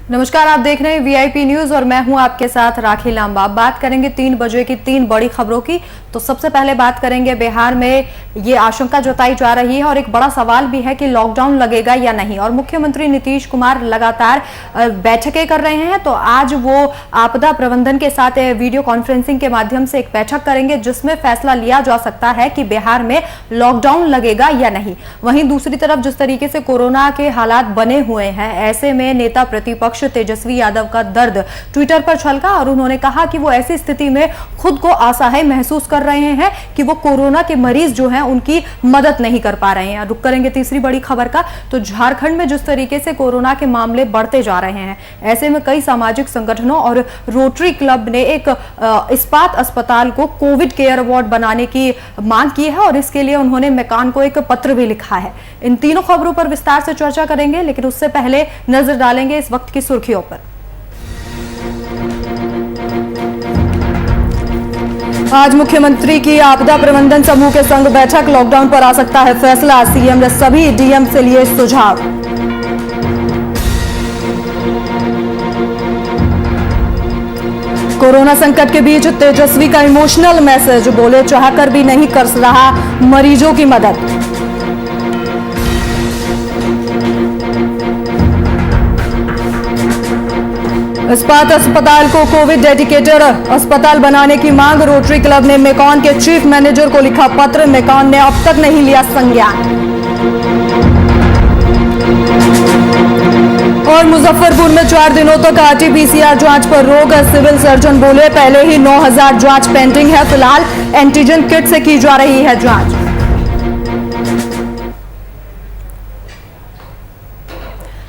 नमस्कार, आप देख रहे हैं वीआईपी न्यूज और मैं हूं आपके साथ राखी लांबा। बात करेंगे 3 बजे की 3 बड़ी खबरों की। तो सबसे पहले बात करेंगे बिहार में ये आशंका जताई जा रही है और एक बड़ा सवाल भी है कि लॉकडाउन लगेगा या नहीं। और मुख्यमंत्री नीतीश कुमार लगातार बैठकें कर रहे हैं। तो आज वो आपदा प्रबंधन के साथ वीडियो कॉन्फ्रेंसिंग के माध्यम से एक बैठक करेंगे जिसमें फैसला लिया जा सकता है कि बिहार में लॉकडाउन लगेगा या नहीं। वहीं दूसरी तरफ जिस तरीके से कोरोना के हालात बने हुए हैं, ऐसे में नेता प्रतिपक्ष तेजस्वी यादव का दर्द ट्विटर पर छलका और उन्होंने कहा कि वो ऐसी स्थिति में खुद को असहाय महसूस कर रहे हैं कि वो कोरोना के मरीज जो हैं उनकी मदद नहीं कर पा रहे हैं। रुक करेंगे तीसरी बड़ी खबर का। तो झारखंड में जिस तरीके से कोरोना के मामले बढ़ते जा रहे हैं, ऐसे में कई सामाजिक संगठनों और रोटरी क्लब ने एक इस्पात अस्पताल को कोविड केयर वार्ड बनाने की मांग की है और इसके लिए उन्होंने मेकान को एक पत्र भी लिखा है। इन तीनों खबरों पर विस्तार से चर्चा करेंगे, लेकिन उससे पहले नजर डालेंगे इस वक्त की सुर्खियों पर। आज मुख्यमंत्री की आपदा प्रबंधन समूह के संग बैठक, लॉकडाउन पर आ सकता है फैसला। सीएम ने सभी डीएम से लिए सुझाव। कोरोना संकट के बीच तेजस्वी का इमोशनल मैसेज, बोले चाहकर भी नहीं कर रहा मरीजों की मदद। इस्पात अस्पताल को कोविड डेडिकेटेड अस्पताल बनाने की मांग, रोटरी क्लब ने मेकॉन के चीफ मैनेजर को लिखा पत्र। मेकॉन ने अब तक नहीं लिया संज्ञान। और मुजफ्फरपुर में 4 दिनों तक आरटी-पीसीआर जांच पर रोक, सिविल सर्जन बोले पहले ही 9000 जांच पेंडिंग है, फिलहाल एंटीजन किट से की जा रही है जांच।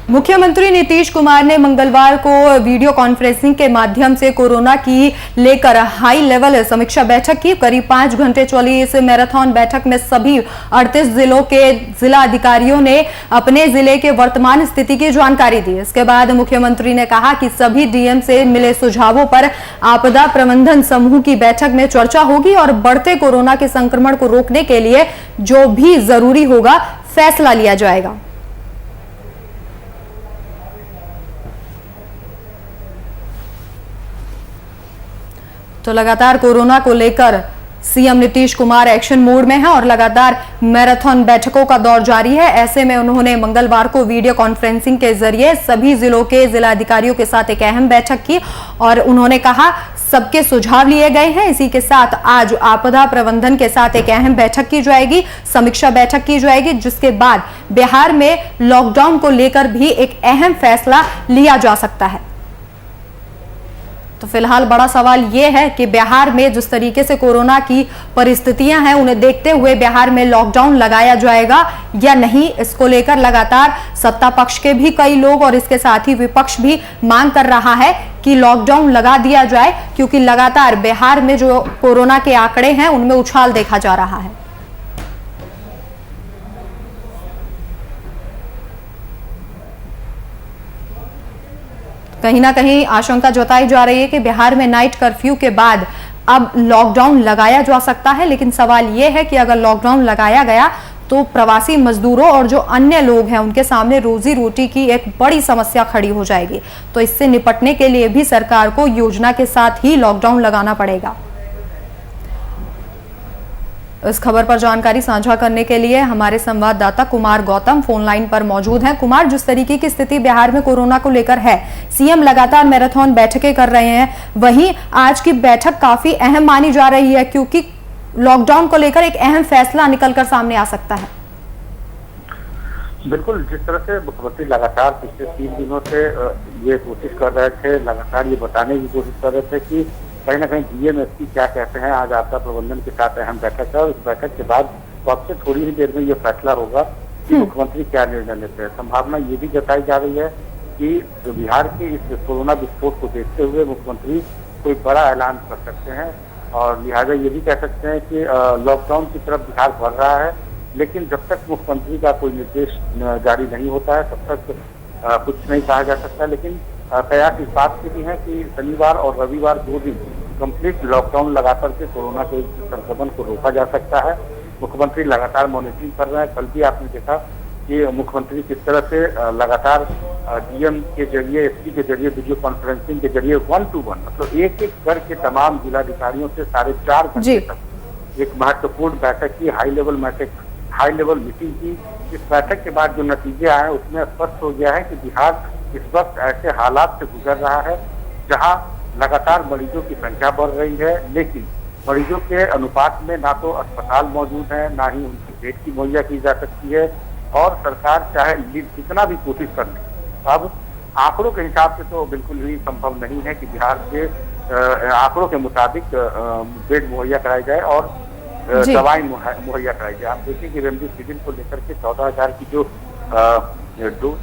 मुख्यमंत्री नीतीश कुमार ने मंगलवार को वीडियो कॉन्फ्रेंसिंग के माध्यम से कोरोना की लेकर हाई लेवल समीक्षा बैठक की। करीब 5 घंटे चली इस मैराथन बैठक में सभी 38 जिलों के जिला अधिकारियों ने अपने जिले के वर्तमान स्थिति की जानकारी दी। इसके बाद मुख्यमंत्री ने कहा कि सभी डीएम से मिले सुझावों पर आपदा प्रबंधन समूह की बैठक में चर्चा होगी और बढ़ते कोरोना के संक्रमण को रोकने के लिए जो भी जरूरी होगा फैसला लिया जाएगा। तो लगातार कोरोना को लेकर CM Nitish Kumar action mode में है और लगातार मैराथन बैठकों का दौर जारी है। ऐसे में उन्होंने मंगलवार को वीडियो कॉन्फ्रेंसिंग के जरिए सभी जिलों के जिला अधिकारियों के साथ एक अहम बैठक की और उन्होंने कहा सबके सुझाव लिए गए हैं। इसी के साथ आज आपदा प्रबंधन के साथ एक अहम बैठक की जाएगी, समीक्षा बैठक की जाएगी, जिसके बाद बिहार में लॉकडाउन को लेकर भी एक अहम फैसला लिया जा सकता है। तो फिलहाल बड़ा सवाल यह है कि बिहार में जिस तरीके से कोरोना की परिस्थितियां हैं, उन्हें देखते हुए बिहार में लॉकडाउन लगाया जाएगा या नहीं। इसको लेकर लगातार सत्ता पक्ष के भी कई लोग और इसके साथ ही विपक्ष भी मांग कर रहा है कि लॉकडाउन लगा दिया जाए, क्योंकि लगातार बिहार में जो कोरोना के आंकड़े हैं उनमें उछाल देखा जा रहा है। कहीं ना कहीं आशंका जताई जा रही है कि बिहार में नाइट कर्फ्यू के बाद अब लॉकडाउन लगाया जा सकता है। लेकिन सवाल यह है कि अगर लॉकडाउन लगाया गया तो प्रवासी मजदूरों और जो अन्य लोग हैं उनके सामने रोजी रोटी की एक बड़ी समस्या खड़ी हो जाएगी। तो इससे निपटने के लिए भी सरकार को योजना के साथ ही लॉकडाउन लगाना पड़ेगा। इस खबर पर जानकारी साझा करने के लिए हमारे संवाददाता कुमार गौतम फोन लाइन पर मौजूद हैं। कुमार, जिस तरीके की स्थिति बिहार में कोरोना को लेकर है, सीएम लगातार मैराथन बैठकें कर रहे हैं, वहीं आज की बैठक काफी अहम मानी जा रही है क्योंकि लॉकडाउन को लेकर एक अहम फैसला निकलकर सामने आ सकता है। बिल्कुल, जिस तरह से मुख्यमंत्री लगातार पिछले 3 दिनों से ये कोशिश कर रहे थे, लगातार ये बताने की कोशिश कर रहे थे कि कहीं ना कहीं डीएमएसपी क्या कहते हैं। आज आपदा प्रबंधन के साथ अहम बैठक है और इस बैठक के बाद अब से थोड़ी ही देर में ये फैसला होगा कि मुख्यमंत्री क्या निर्णय लेते हैं। संभावना ये भी जताई जा रही है कि जो बिहार के इस कोरोना विस्फोट को देखते हुए मुख्यमंत्री कोई बड़ा ऐलान कर सकते हैं और लिहाजा ये भी कह सकते हैं कि लॉकडाउन की तरफ बिहार बढ़ रहा है। लेकिन जब तक मुख्यमंत्री का कोई निर्देश जारी नहीं होता है तब तक कुछ नहीं कहा जा सकता। लेकिन कयास इस बात की भी है कि शनिवार और रविवार 2 दिन कंप्लीट लॉकडाउन लगा करके कोरोना के संक्रमण को रोका जा सकता है। मुख्यमंत्री लगातार मॉनिटरिंग कर रहे हैं। कल भी आपने देखा कि मुख्यमंत्री किस तरह से लगातार डीएम के जरिए, एसपी के जरिए, वीडियो कॉन्फ्रेंसिंग के जरिए 1-to-1 मतलब एक एक करके तमाम जिलाधिकारियों से 4.5 घंटे तक एक महत्वपूर्ण बैठक की, हाई लेवल मीटिंग की। इस बैठक के बाद जो नतीजे आए उसमें स्पष्ट हो गया है कि बिहार इस वक्त ऐसे हालात से गुजर रहा है जहां लगातार मरीजों की संख्या बढ़ रही है, लेकिन मरीजों के अनुपात में ना तो अस्पताल मौजूद है, ना ही उनकी बेड की मुहैया की जा सकती है। और सरकार चाहे कितना भी कोशिश कर ले, अब आंकड़ों के हिसाब से तो बिल्कुल भी संभव नहीं है कि बिहार के आंकड़ों के मुताबिक बेड मुहैया कराई जाए और दवाई मुहैया कराई जाए। आप देखिए कि रेमडेसिविर को लेकर के 14,000 की जो डोज।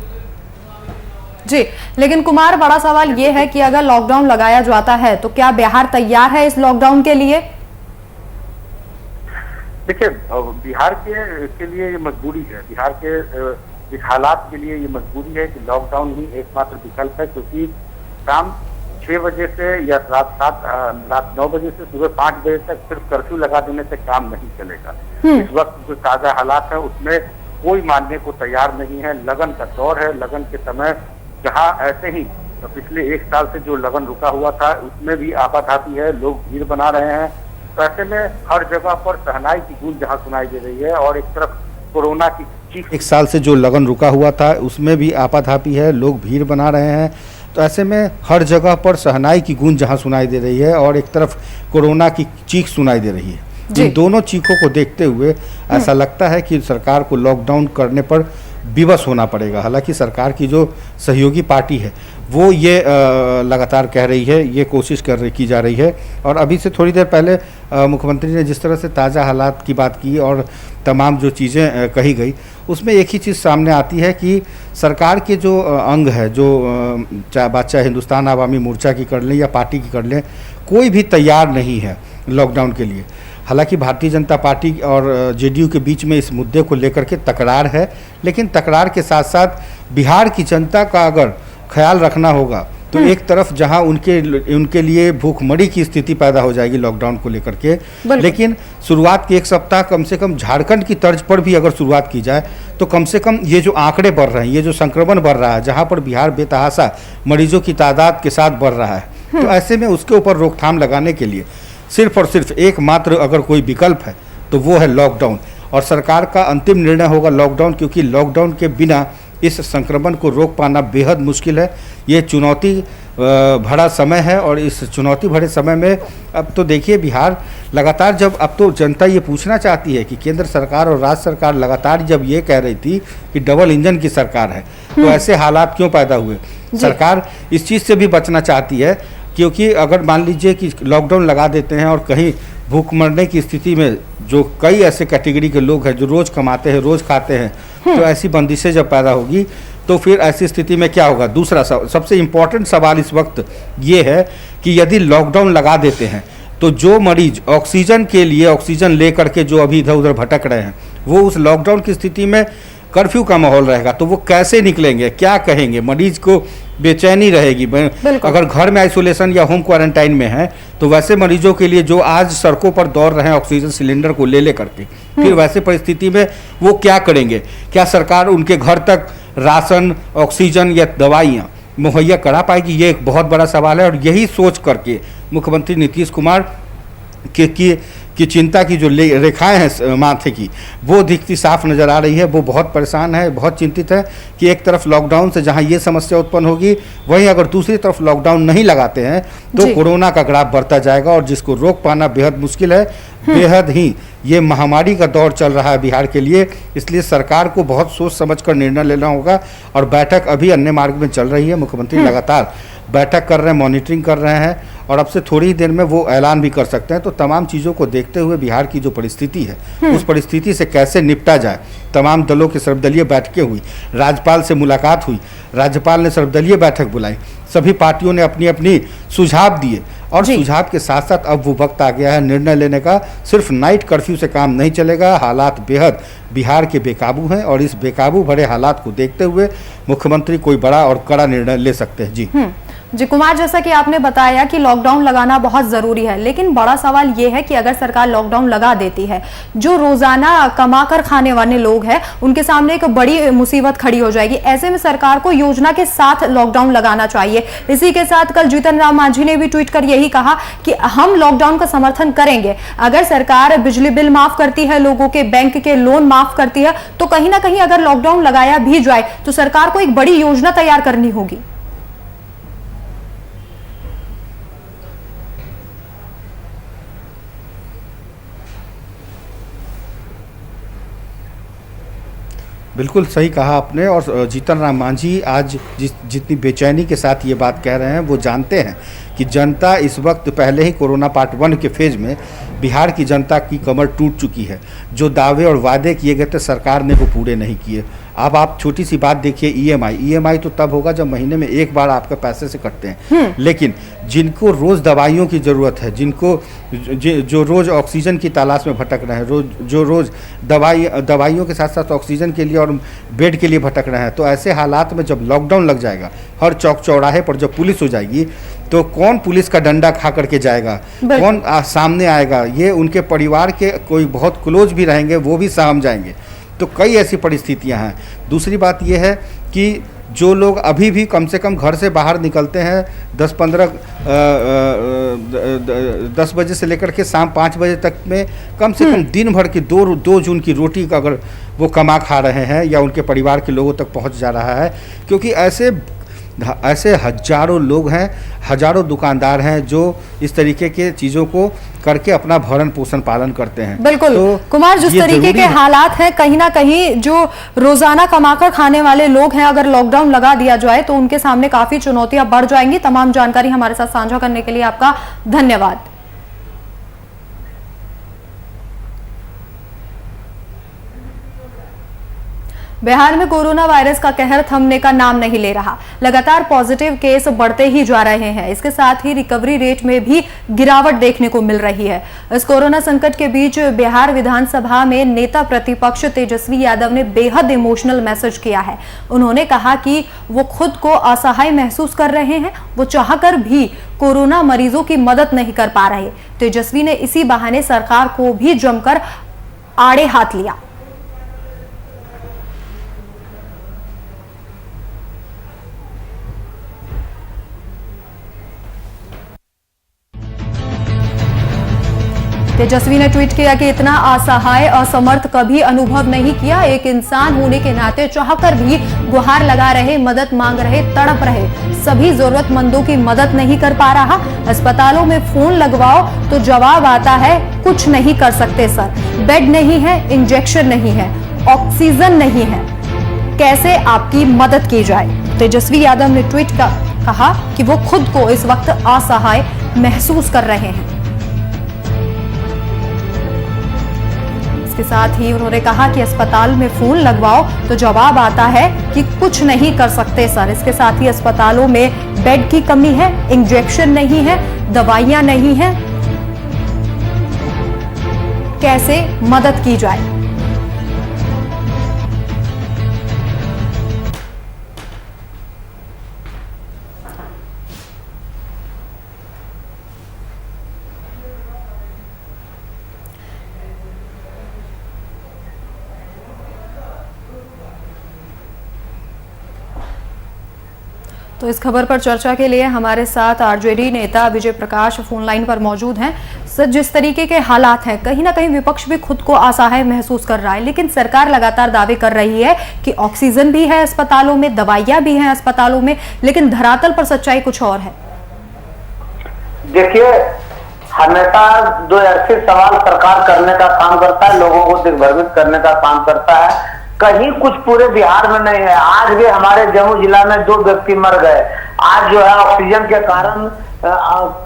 जी, लेकिन कुमार, बड़ा सवाल ये है कि अगर लॉकडाउन लगाया जाता है तो क्या बिहार तैयार है इस लॉकडाउन के लिए? देखिए, बिहार के लिए ये मजबूरी है, बिहार के इस हालात के लिए ये मजबूरी है कि लॉकडाउन ही एकमात्र विकल्प है, क्योंकि शाम 6 बजे से या रात 9 बजे से सुबह 5 बजे तक सिर्फ कर्फ्यू लगा देने से काम नहीं चलेगा। इस वक्त जो ताजा हालात है उसमें कोई मानने को तैयार नहीं है। लगन का दौर है, लगन के समय जहां ऐसे ही तो पिछले 1 साल से जो लगन रुका हुआ था उसमें भी आपाधापी है, लोग भीड़ बना रहे हैं। तो ऐसे में हर जगह पर शहनाई की गूंज जहां सुनाई दे रही है और एक तरफ कोरोना की चीख। 1 साल से जो लगन रुका हुआ था उसमें भी आपाधापी है, लोग भीड़ बना रहे हैं। तो ऐसे में हर जगह पर शहनाई की गूंज जहां सुनाई दे रही है और एक तरफ कोरोना की चीख सुनाई दे रही है। इन दोनों चीखों को देखते हुए ऐसा लगता है कि सरकार को लॉकडाउन करने पर विवश होना पड़ेगा। हालांकि सरकार की जो सहयोगी पार्टी है वो ये लगातार कह रही है, ये कोशिश की जा रही है। और अभी से थोड़ी देर पहले मुख्यमंत्री ने जिस तरह से ताज़ा हालात की बात की और तमाम जो चीज़ें कही गई, उसमें एक ही चीज़ सामने आती है कि सरकार के जो अंग है, जो चाहे हिंदुस्तान आवामी मोर्चा की कर लें या पार्टी की कर लें, कोई भी तैयार नहीं है लॉकडाउन के लिए। हालांकि भारतीय जनता पार्टी और जेडीयू के बीच में इस मुद्दे को लेकर के तकरार है, लेकिन तकरार के साथ साथ बिहार की जनता का अगर ख्याल रखना होगा तो एक तरफ जहां उनके लिए भूखमरी की स्थिति पैदा हो जाएगी लॉकडाउन को लेकर के, लेकिन शुरुआत के 1 सप्ताह कम से कम झारखंड की तर्ज पर भी अगर शुरुआत की जाए तो कम से कम ये जो आंकड़े बढ़ रहे हैं, ये जो संक्रमण बढ़ रहा है, जहां पर बिहार बेतहाशा मरीजों की तादाद के साथ बढ़ रहा है, तो ऐसे में उसके ऊपर रोकथाम लगाने के लिए सिर्फ और सिर्फ एकमात्र अगर कोई विकल्प है तो वो है लॉकडाउन। और सरकार का अंतिम निर्णय होगा लॉकडाउन, क्योंकि लॉकडाउन के बिना इस संक्रमण को रोक पाना बेहद मुश्किल है। ये चुनौती भरा समय है और इस चुनौती भरे समय में अब तो देखिए बिहार लगातार, जब अब तो जनता ये पूछना चाहती है कि केंद्र सरकार और राज्य सरकार लगातार जब ये कह रही थी कि डबल इंजन की सरकार है, तो ऐसे हालात क्यों पैदा हुए? सरकार इस चीज़ से भी बचना चाहती है, क्योंकि अगर मान लीजिए कि लॉकडाउन लगा देते हैं और कहीं भूख मरने की स्थिति में जो कई ऐसे कैटेगरी के लोग हैं जो रोज़ कमाते हैं, रोज़ खाते हैं, तो ऐसी बंदिशें जब पैदा होगी तो फिर ऐसी स्थिति में क्या होगा? दूसरा सबसे इम्पोर्टेंट सवाल इस वक्त ये है कि यदि लॉकडाउन लगा देते हैं तो जो मरीज ऑक्सीजन के लिए ऑक्सीजन ले करके जो अभी इधर उधर भटक रहे हैं, वो उस लॉकडाउन की स्थिति में कर्फ्यू का माहौल रहेगा तो वो कैसे निकलेंगे, क्या कहेंगे? मरीज को बेचैनी रहेगी। अगर घर में आइसोलेशन या होम क्वारंटाइन में है तो वैसे मरीजों के लिए जो आज सड़कों पर दौड़ रहे हैं ऑक्सीजन सिलेंडर को ले करके, फिर वैसे परिस्थिति में वो क्या करेंगे? क्या सरकार उनके घर तक राशन, ऑक्सीजन या दवाइयाँ मुहैया करा पाएगी? ये एक बहुत बड़ा सवाल है। और यही सोच करके मुख्यमंत्री नीतीश कुमार की चिंता की जो रेखाएं हैं माथे की, वो दिखती साफ नज़र आ रही है। वो बहुत परेशान है, बहुत चिंतित है कि एक तरफ लॉकडाउन से जहां ये समस्या उत्पन्न होगी, वहीं अगर दूसरी तरफ लॉकडाउन नहीं लगाते हैं तो कोरोना का ग्राफ बढ़ता जाएगा और जिसको रोक पाना बेहद मुश्किल है। बेहद ही ये महामारी का दौर चल रहा है बिहार के लिए, इसलिए सरकार को बहुत सोच समझ कर निर्णय लेना होगा। और बैठक अभी अन्य मार्ग में चल रही है, मुख्यमंत्री लगातार बैठक कर रहे हैं, मॉनिटरिंग कर रहे हैं और अब से थोड़ी ही देर में वो ऐलान भी कर सकते हैं। तो तमाम चीज़ों को देखते हुए बिहार की जो परिस्थिति है उस परिस्थिति से कैसे निपटा जाए, तमाम दलों की सर्वदलीय बैठकें हुई, राज्यपाल से मुलाकात हुई, राज्यपाल ने सर्वदलीय बैठक बुलाई, सभी पार्टियों ने अपनी अपनी सुझाव दिए और सुझाव के साथ साथ अब वो वक्त आ गया है निर्णय लेने का। सिर्फ नाइट कर्फ्यू से काम नहीं चलेगा, हालात बेहद बिहार के बेकाबू हैं और इस बेकाबू भरे हालात को देखते हुए मुख्यमंत्री कोई बड़ा और कड़ा निर्णय ले सकते हैं। जी जी कुमार, जैसा कि आपने बताया कि लॉकडाउन लगाना बहुत जरूरी है, लेकिन बड़ा सवाल यह है कि अगर सरकार लॉकडाउन लगा देती है, जो रोजाना कमाकर खाने वाले लोग हैं उनके सामने एक बड़ी मुसीबत खड़ी हो जाएगी। ऐसे में सरकार को योजना के साथ लॉकडाउन लगाना चाहिए। इसी के साथ कल जीतन राम मांझी ने भी ट्वीट कर यही कहा कि हम लॉकडाउन का समर्थन करेंगे। अगर सरकार बिजली बिल माफ करती है, लोगों के बैंक के लोन माफ करती है, तो कहीं ना कहीं अगर लॉकडाउन लगाया भी जाए तो सरकार को एक बड़ी योजना तैयार करनी होगी। बिल्कुल सही कहा आपने। और जीतन राम मांझी आज जितनी बेचैनी के साथ ये बात कह रहे हैं, वो जानते हैं कि जनता इस वक्त पहले ही कोरोना पार्ट 1 के फेज में बिहार की जनता की कमर टूट चुकी है। जो दावे और वादे किए गए थे सरकार ने वो पूरे नहीं किए। अब आप छोटी सी बात देखिए, ईएमआई तो तब होगा जब महीने में एक बार आपके पैसे से कटते हैं, लेकिन जिनको रोज़ दवाइयों की ज़रूरत है, जिनको जो रोज़ ऑक्सीजन की तलाश में भटक रहे हैं, जो रोज़ दवाइयों के साथ साथ ऑक्सीजन के लिए और बेड के लिए भटक रहे हैं, तो ऐसे हालात में जब लॉकडाउन लग जाएगा, हर चौक चौराहे पर जब पुलिस हो जाएगी, तो कौन पुलिस का डंडा खा करके जाएगा, कौन सामने आएगा? ये उनके परिवार के कोई बहुत क्लोज भी रहेंगे, वो भी सहम जाएंगे। तो कई ऐसी परिस्थितियां हैं। दूसरी बात यह है कि जो लोग अभी भी कम से कम घर से बाहर निकलते हैं 10 बजे से लेकर के शाम 5 बजे तक में, कम से कम दिन भर की 2 जून की रोटी का अगर वो कमा खा रहे हैं या उनके परिवार के लोगों तक पहुंच जा रहा है, क्योंकि ऐसे हजारों लोग हैं, हजारों दुकानदार हैं जो इस तरीके के चीज़ों को करके अपना भरण पोषण पालन करते हैं। बिल्कुल तो कुमार, जिस तरीके के हालात हैं, कहीं ना कहीं जो रोजाना कमाकर खाने वाले लोग हैं, अगर लॉकडाउन लगा दिया जाए तो उनके सामने काफी चुनौतियां बढ़ जाएंगी। तमाम जानकारी हमारे साथ साझा करने के लिए आपका धन्यवाद। बिहार में कोरोना वायरस का कहर थमने का नाम नहीं ले रहा। लगातार पॉजिटिव केस बढ़ते ही जा रहे हैं। इसके साथ ही रिकवरी रेट में भी गिरावट देखने को मिल रही है। इस कोरोना संकट के बीच बिहार विधानसभा में नेता प्रतिपक्ष तेजस्वी यादव ने बेहद इमोशनल मैसेज किया है। उन्होंने कहा कि वो खुद को असहाय महसूस कर रहे हैं, वो चाहकर भी कोरोना मरीजों की मदद नहीं कर पा रहे। तेजस्वी ने इसी बहाने सरकार को भी जमकर आड़े हाथ लिया। तेजस्वी ने ट्वीट किया कि इतना असहाय असमर्थ कभी अनुभव नहीं किया। एक इंसान होने के नाते चाहकर भी गुहार लगा रहे, मदद मांग रहे, तड़प रहे सभी जरूरतमंदों की मदद नहीं कर पा रहा। अस्पतालों में फोन लगवाओ तो जवाब आता है कुछ नहीं कर सकते सर, बेड नहीं है, इंजेक्शन नहीं है, ऑक्सीजन नहीं है, कैसे आपकी मदद की जाए। तेजस्वी यादव ने ट्वीट कर कहा कि वो खुद को इस वक्त असहाय महसूस कर रहे हैं। इसके साथ ही उन्होंने कहा कि अस्पताल में फोन लगवाओ तो जवाब आता है कि कुछ नहीं कर सकते सर। इसके साथ ही अस्पतालों में बेड की कमी है, इंजेक्शन नहीं है, दवाइयां नहीं है, कैसे मदद की जाए। तो इस खबर पर चर्चा के लिए हमारे साथ आरजेडी नेता विजय प्रकाश फोन लाइन पर मौजूद हैं। सर, जिस तरीके के हालात हैं, कहीं ना कहीं विपक्ष भी खुद को असहाय महसूस कर रहा है, लेकिन सरकार लगातार दावे कर रही है कि ऑक्सीजन भी है अस्पतालों में, दवाइयां भी हैं अस्पतालों में, लेकिन धरातल पर सच्चाई कुछ और है। देखिए, हमेशा दो ऐसे सवाल सरकार करने का काम करता है, लोगों को दिग्भ्रमित करने का काम करता है। कहीं कुछ पूरे बिहार में नहीं है। आज भी हमारे जम्मू जिला में 2 व्यक्ति मर गए। आज जो है ऑक्सीजन के कारण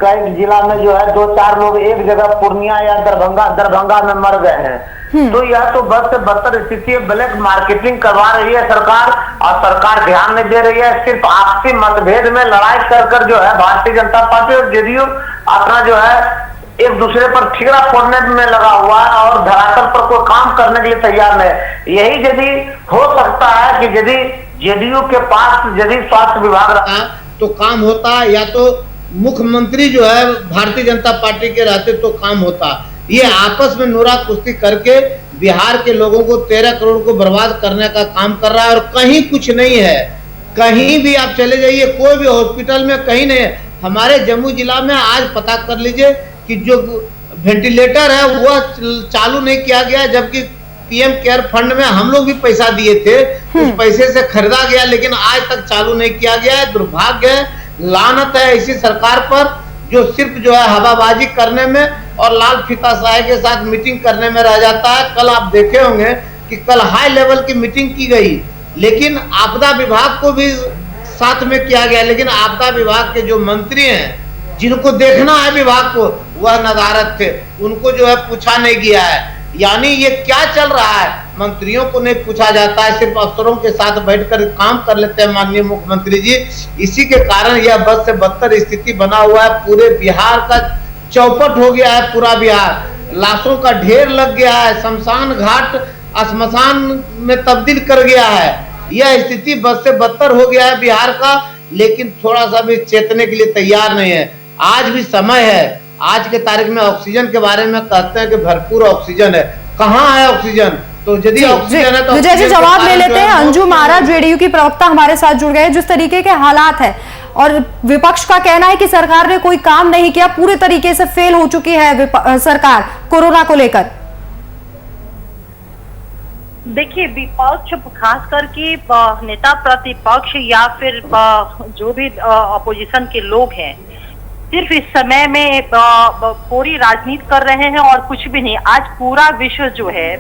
कई जिला में जो है 2-4 लोग एक जगह पूर्णिया या दरभंगा में मर गए हैं। तो यह तो बद से बदतर स्थिति है। ब्लैक मार्केटिंग करवा रही है सरकार, और सरकार ध्यान नहीं दे रही है। सिर्फ आपसी मतभेद में लड़ाई कर जो है भारतीय जनता पार्टी और जेडीयू अपना जो है एक दूसरे पर ठिकरा फोड़ने में लगा हुआ है और धरातल पर कोई काम करने के लिए तैयार नहीं। यही यदि हो सकता है कि यदि जेडीयू के पास यदि स्वास्थ्य विभाग रहा तो काम होता, या तो मुख्यमंत्री जो है भारतीय जनता पार्टी के रहते तो काम होता। ये आपस में नोरा कुश्ती करके बिहार के लोगों को 13 करोड़ को बर्बाद करने का काम कर रहा है, और कहीं कुछ नहीं है। कहीं भी आप चले जाइए, कोई भी हॉस्पिटल में कहीं नहीं है। हमारे जम्मू जिला में आज पता कर लीजिए कि जो वेंटिलेटर है वह चालू नहीं किया गया, जबकि पीएम केयर फंड में हम लोग भी पैसा दिए थे, उस पैसे से खरीदा गया, लेकिन आज तक चालू नहीं किया गया है। दुर्भाग्य है, लानत है इसी सरकार पर, जो सिर्फ जो है हवाबाजी करने में और लाल फीताशाही के साथ मीटिंग करने में रह जाता है। कल आप देखे होंगे कि कल हाई लेवल की मीटिंग की गई, लेकिन आपदा विभाग को भी साथ में किया गया, लेकिन आपदा विभाग के जो मंत्री हैं जिनको देखना है विभाग को, वह नदारद थे, उनको जो है पूछा नहीं गया है। यानी ये क्या चल रहा है, मंत्रियों को नहीं पूछा जाता है, सिर्फ अफसरों के साथ बैठकर काम कर लेते हैं माननीय मुख्यमंत्री जी। इसी के कारण यह बद से बदतर स्थिति बना हुआ है। पूरे बिहार का चौपट हो गया है, पूरा बिहार लाशों का ढेर लग गया है, शमशान घाट श्मशान में तब्दील कर गया है। यह स्थिति बद से बदतर हो गया है बिहार का, लेकिन थोड़ा सा भी चेतने के लिए तैयार नहीं है। आज भी समय है, आज के तारीख में ऑक्सीजन के बारे में कहते हैं कि भरपूर ऑक्सीजन है, कहाँ है ऑक्सीजन? तो यदि ऑक्सीजन है तो विजय जी जवाब ले लेते हैं। अंजुम आरा जेडीयू की प्रवक्ता हमारे साथ जुड़ गए। जिस तरीके के हालात है और विपक्ष का कहना है कि सरकार ने कोई काम नहीं किया, पूरे तरीके से फेल हो चुकी है सरकार कोरोना को लेकर। देखिए, विपक्ष खास करके नेता प्रतिपक्ष या फिर जो भी अपोजिशन के लोग हैं, सिर्फ इस समय में पूरी राजनीति कर रहे हैं और कुछ भी नहीं। आज पूरा विश्व जो है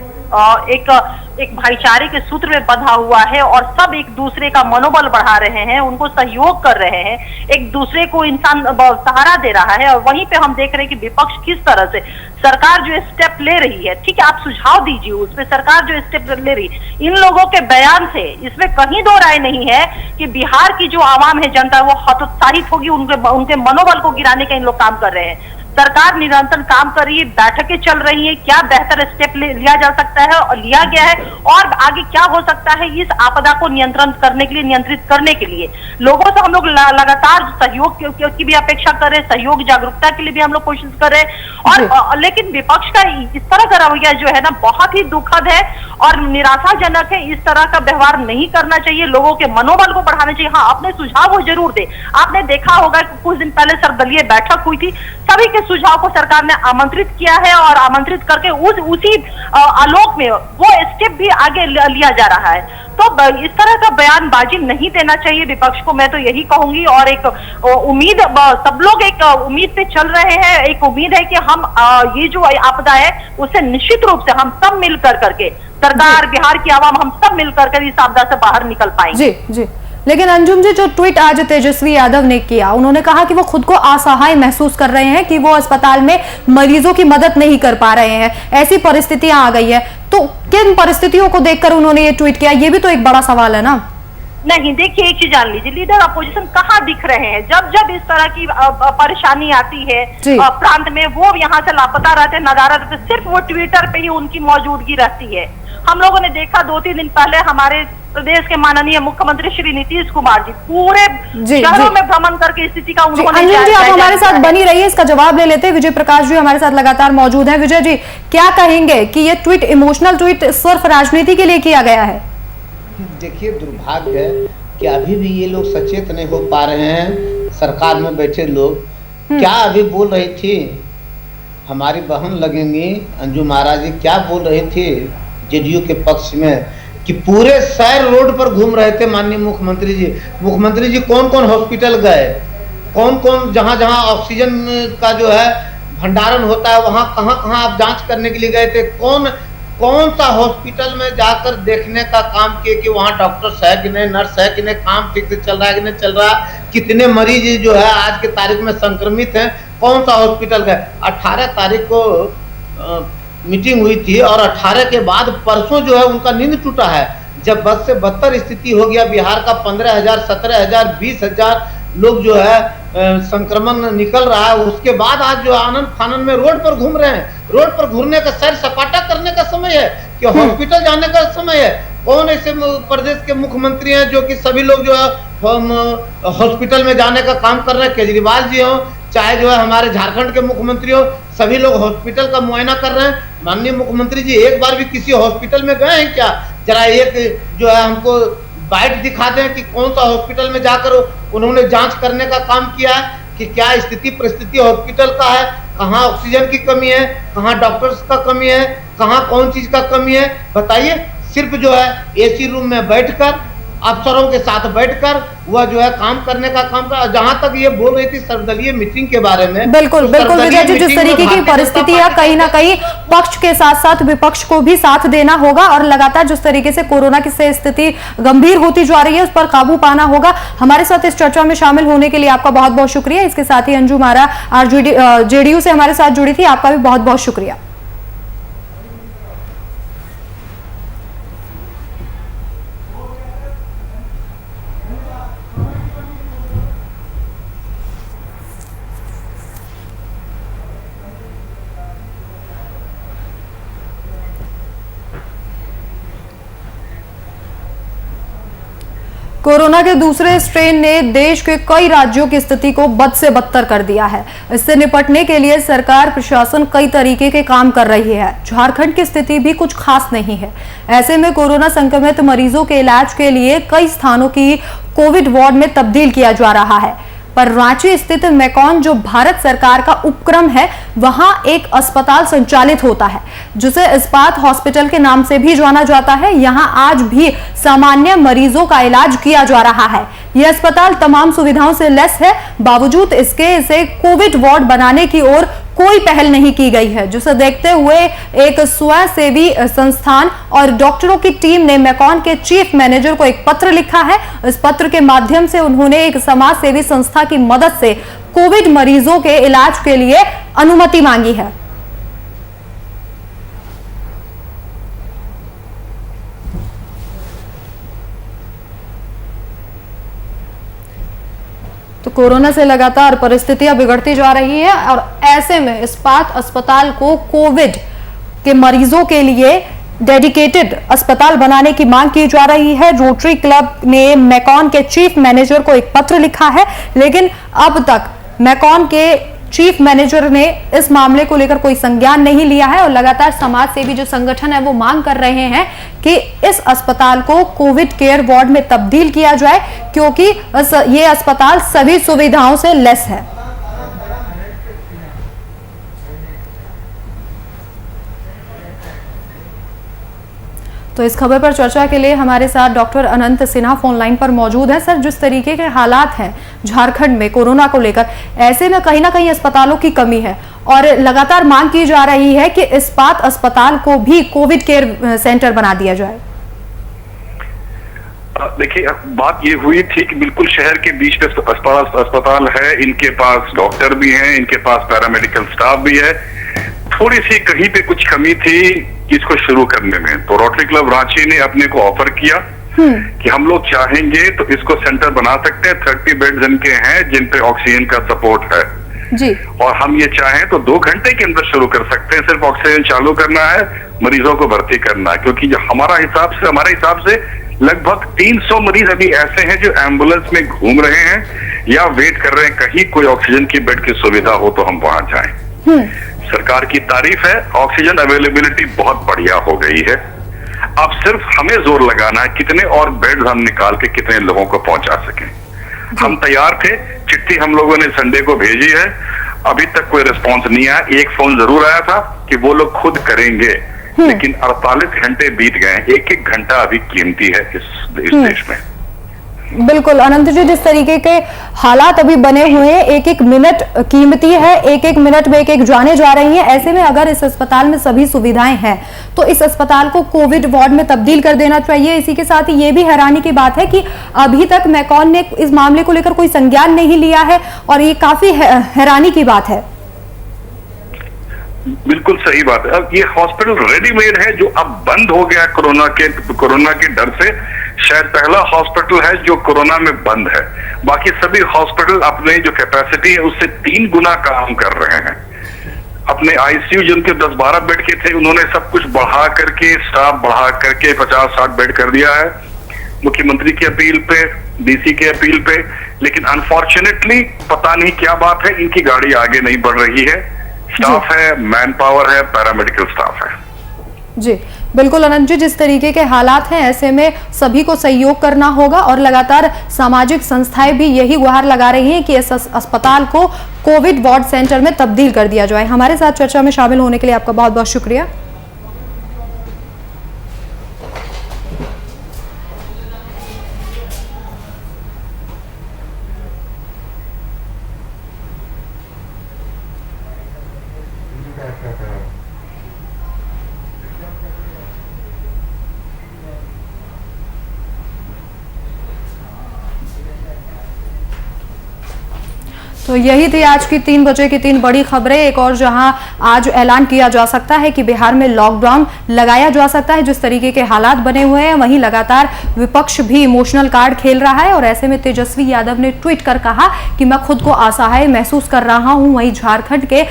एक भाईचारे के सूत्र में बंधा हुआ है और सब एक दूसरे का मनोबल बढ़ा रहे हैं, उनको सहयोग कर रहे हैं, एक दूसरे को इंसान सहारा दे रहा है। और वहीं पे हम देख रहे हैं कि विपक्ष किस तरह से सरकार जो स्टेप ले रही है, ठीक है आप सुझाव दीजिए उस पर, सरकार जो स्टेप ले रही इन लोगों के बयान से इसमें कहीं दो राय नहीं है कि बिहार की जो आवाम है, जनता, वो हतोत्साहित होगी, उनके मनोबल को गिराने का इन लोग काम कर रहे हैं। सरकार निरंतर काम कर रही है, बैठकें चल रही है, क्या बेहतर स्टेप लिया जा सकता है और लिया गया है, और आगे क्या हो सकता है इस आपदा को नियंत्रण करने के लिए, नियंत्रित करने के लिए। लोगों से हम लोग लगातार सहयोग की भी अपेक्षा कर रहे हैं, सहयोग जागरूकता के लिए भी हम लोग कोशिश कर रहे हैं, और लेकिन विपक्ष का इस तरह का रवैया जो है ना बहुत ही दुखद है और निराशाजनक है। इस तरह का व्यवहार नहीं करना चाहिए, लोगों के मनोबल को बढ़ाना चाहिए। हाँ, अपने सुझाव वो जरूर दे। आपने देखा होगा कि कुछ दिन पहले सर्वदलीय बैठक हुई थी, सभी के सुझाव को सरकार ने आमंत्रित किया है और आमंत्रित करके उसी आलोक में वो स्टेप भी आगे लिया जा रहा है। तो इस तरह का बयानबाजी नहीं देना चाहिए विपक्ष को, मैं तो यही कहूंगी। और एक उम्मीद, सब लोग एक उम्मीद पे चल रहे हैं, एक उम्मीद है कि हम ये जो आपदा है उससे निश्चित रूप से हम सब मिल करके, सरकार, बिहार की आवाम, हम सब मिल करके इस आपदा से बाहर निकल पाएंगे। जी। लेकिन अंजुम जी, जो ट्वीट आज तेजस्वी यादव ने किया, उन्होंने कहा कि वो खुद को असहाय महसूस कर रहे हैं कि वो अस्पताल में मरीजों की मदद नहीं कर पा रहे हैं, ऐसी परिस्थितियां आ गई है। तो किन परिस्थितियों को देखकर उन्होंने ये ट्वीट किया, ये भी तो एक बड़ा सवाल है ना। नहीं, देखिए एक चीज जान लीजिए, लीडर अपोजिशन कहाँ दिख रहे हैं? जब इस तरह की परेशानी आती है प्रांत में, वो यहाँ से लापता रहते, नदारद रहते, सिर्फ वो ट्विटर पे ही उनकी मौजूदगी रहती है। हम लोगों ने देखा 2-3 दिन पहले हमारे प्रदेश के माननीय मुख्यमंत्री श्री नीतीश कुमार जी पूरे शहरों में भ्रमण करके स्थिति का उन्होंने अंजुम जी, आप हमारे साथ बनी रहिए, इसका जवाब ले लेते हैं। विजय प्रकाश जी हमारे साथ लगातार मौजूद हैं। विजय जी, क्या कहेंगे कि ये ट्वीट, इमोशनल ट्वीट सिर्फ राजनीति के लिए किया गया है? देखिए, दुर्भाग्य है कि अभी भी ये लोग सचेत नहीं हो पा रहे हैं। सरकार में बैठे लोग क्या अभी बोल रही थी हमारी बहन लगेंगी अंजुम आरा जी, क्या बोल रही थी जेडीयू के पक्ष में कि पूरे शहर रोड पर घूम रहे थे माननीय मुख्यमंत्री जी। मुख्यमंत्री जी कौन कौन हॉस्पिटल गए, कौन कौन जहां जहां ऑक्सीजन का जो है भंडारण होता है वहां कहां कहां आप जांच करने के लिए गए थे, कौन सा हॉस्पिटल में जाकर देखने का काम किए कि वहाँ डॉक्टर्स है कि नहीं, नर्स है कि नहीं, काम ठीक से चल रहा है कि नहीं चल रहा, कितने मरीज जो है आज के तारीख में संक्रमित हैं, कौन सा हॉस्पिटल गए। 18 तारीख को मीटिंग हुई थी और 18 के बाद परसों जो है उनका नींद टूटा है, जब बद से बदतर स्थिति हो गया बिहार का। 15,000, 17,000, 20,000 लोग जो है संक्रमण निकल रहा है, उसके बाद आज जो आनंद फानन में रोड पर घूम रहे हैं। रोड पर घूमने का, सैर सपाटा करने का समय है कि हॉस्पिटल जाने का समय है? कौन ऐसे प्रदेश के मुख्यमंत्री हैं जो कि सभी लोग जो है हम हॉस्पिटल में जाने का काम कर रहे हैं। केजरीवाल जी हो, चाहे जो है हमारे झारखंड के मुख्यमंत्री हो, सभी लोग हॉस्पिटल का मुआयना कर रहे हैं। माननीय मुख्यमंत्री जी एक बार भी किसी हॉस्पिटल में गए हैं क्या? जरा एक जो है हमको बाइट दिखा दें कि कौन सा हॉस्पिटल में जाकर उन्होंने जांच करने का काम किया है कि क्या स्थिति परिस्थिति हॉस्पिटल का है, कहाँ ऑक्सीजन की कमी है, कहाँ डॉक्टर्स का कमी है, कहाँ कौन चीज का कमी है, बताइए। सिर्फ जो है एसी रूम में बैठकर अफसरों के साथ बैठकर वह जो है काम करने का काम कर। जहां तक ये बोल रही थी सर्वदलीय मीटिंग के बारे में, बिल्कुल बिल्कुल विजय जी, जिस तरीके की परिस्थिति है कहीं ना कहीं पक्ष के साथ साथ विपक्ष को भी साथ देना होगा और लगातार जिस तरीके से कोरोना की से स्थिति गंभीर होती जा रही है उस पर काबू पाना होगा। हमारे साथ इस चर्चा में शामिल होने के लिए आपका बहुत बहुत शुक्रिया। इसके साथ ही अंजू मारा जेडीयू से हमारे साथ जुड़ी थी, आपका भी बहुत बहुत शुक्रिया। कोरोना के दूसरे स्ट्रेन ने देश के कई राज्यों की स्थिति को बद से बदतर कर दिया है। इससे निपटने के लिए सरकार प्रशासन कई तरीके के काम कर रही है। झारखंड की स्थिति भी कुछ खास नहीं है। ऐसे में कोरोना संक्रमित मरीजों के इलाज के लिए कई स्थानों की कोविड वार्ड में तब्दील किया जा रहा है, पर रांची स्थित मेकॉन जो भारत सरकार का उपक्रम है वहां एक अस्पताल संचालित होता है जिसे इस्पात हॉस्पिटल के नाम से भी जाना जाता है। यहां आज भी सामान्य मरीजों का इलाज किया जा रहा है। यह अस्पताल तमाम सुविधाओं से लैस है, बावजूद इसके इसे कोविड वार्ड बनाने की ओर कोई पहल नहीं की गई है, जिसे देखते हुए एक स्वयंसेवी संस्थान और डॉक्टरों की टीम ने मेकॉन के चीफ मैनेजर को एक पत्र लिखा है। इस पत्र के माध्यम से उन्होंने एक समाज सेवी संस्था की मदद से कोविड मरीजों के इलाज के लिए अनुमति मांगी है। तो कोरोना से लगातार परिस्थितियां बिगड़ती जा रही है और ऐसे में इस्पात अस्पताल को कोविड के मरीजों के लिए डेडिकेटेड अस्पताल बनाने की मांग की जा रही है। रोटरी क्लब ने मेकॉन के चीफ मैनेजर को एक पत्र लिखा है, लेकिन अब तक मेकॉन के चीफ मैनेजर ने इस मामले को लेकर कोई संज्ञान नहीं लिया है और लगातार समाज सेवी जो संगठन है वो मांग कर रहे हैं कि इस अस्पताल को कोविड केयर वार्ड में तब्दील किया जाए, क्योंकि ये अस्पताल सभी सुविधाओं से लैस है। तो इस खबर पर चर्चा के लिए हमारे साथ डॉक्टर अनंत सिन्हा फोन लाइन पर मौजूद हैं। सर, जिस तरीके के हालात हैं झारखंड में कोरोना को लेकर, ऐसे में कहीं ना कहीं अस्पतालों की कमी है और लगातार मांग की जा रही है कि इस्पात अस्पताल को भी कोविड केयर सेंटर बना दिया जाए। देखिए, बात ये हुई थी कि बिल्कुल शहर के बीच में अस्पताल है, इनके पास डॉक्टर भी हैं, इनके पास पैरामेडिकल स्टाफ भी है। थोड़ी सी कहीं पे कुछ कमी थी इसको शुरू करने में, तो रोटरी क्लब रांची ने अपने को ऑफर किया कि हम लोग चाहेंगे तो इसको सेंटर बना सकते हैं। 30 बेड्स इनके हैं जिन पे ऑक्सीजन का सपोर्ट है जी, और हम ये चाहें तो 2 घंटे के अंदर शुरू कर सकते हैं। सिर्फ ऑक्सीजन चालू करना है, मरीजों को भर्ती करना है, क्योंकि जो हमारे हिसाब से लगभग 300 मरीज अभी ऐसे हैं जो एम्बुलेंस में घूम रहे हैं या वेट कर रहे हैं कहीं कोई ऑक्सीजन की बेड की सुविधा हो तो हम वहां जाएं। सरकार की तारीफ है, ऑक्सीजन अवेलेबिलिटी बहुत बढ़िया हो गई है। अब सिर्फ हमें जोर लगाना है कितने और बेड्स हम निकाल के कितने लोगों को पहुंचा सकें। हम तैयार थे, चिट्ठी हम लोगों ने संडे को भेजी है, अभी तक कोई रिस्पॉन्स नहीं आया। एक फोन जरूर आया था कि वो लोग खुद करेंगे, लेकिन 48 घंटे बीत गए। एक घंटा अभी कीमती है इस देश में। बिल्कुल अनंत जी, जिस तरीके के हालात अभी बने हुए हैं, एक मिनट कीमती है, एक मिनट में एक जाने जा रही हैं। ऐसे में अगर इस अस्पताल में सभी सुविधाएं हैं तो इस अस्पताल को कोविड वार्ड में तब्दील कर देना चाहिए। इसी के साथ ही ये भी हैरानी की बात है कि अभी तक मेकॉन ने इस मामले को लेकर कोई संज्ञान नहीं लिया है और ये काफी हैरानी की बात है। बिल्कुल सही बात है। अब ये हॉस्पिटल रेडीमेड है जो अब बंद हो गया कोरोना के डर से। शायद पहला हॉस्पिटल है जो कोरोना में बंद है। बाकी सभी हॉस्पिटल अपने जो कैपेसिटी है उससे 3 गुना काम कर रहे हैं। अपने आईसीयू जिनके 10-12 बेड के थे, उन्होंने सब कुछ बढ़ा करके, स्टाफ बढ़ा करके 50-60 बेड कर दिया है। मुख्यमंत्री की अपील पे, डीसी के अपील पे, लेकिन अनफॉर्चुनेटली पता नहीं क्या बात है, इनकी गाड़ी आगे नहीं बढ़ रही है। स्टाफ है, मैन पावर है, पैरामेडिकल स्टाफ है। जी बिल्कुल अनंत जी, जिस तरीके के हालात हैं ऐसे में सभी को सहयोग करना होगा और लगातार सामाजिक संस्थाएं भी यही गुहार लगा रही हैं कि इस अस्पताल को कोविड वार्ड सेंटर में तब्दील कर दिया जाए। हमारे साथ चर्चा में शामिल होने के लिए आपका बहुत बहुत शुक्रिया। तो यही थी आज की 3 बजे की 3 बड़ी खबरें। एक और जहां आज ऐलान किया जा सकता है कि बिहार में लॉकडाउन लगाया जा सकता है, जिस तरीके के हालात बने हुए हैं, वहीं लगातार विपक्ष भी इमोशनल कार्ड खेल रहा है और ऐसे में तेजस्वी यादव ने ट्वीट कर कहा कि मैं खुद को असहाय महसूस कर रहा हूं। वहीं झारखंड के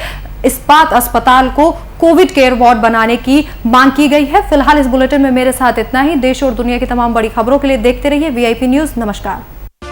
इस्पात अस्पताल को कोविड केयर वार्ड बनाने की मांग की गई है। फिलहाल इस बुलेटिन में मेरे साथ इतना ही। देश और दुनिया की तमाम बड़ी खबरों के लिए देखते रहिए VIP न्यूज। नमस्कार।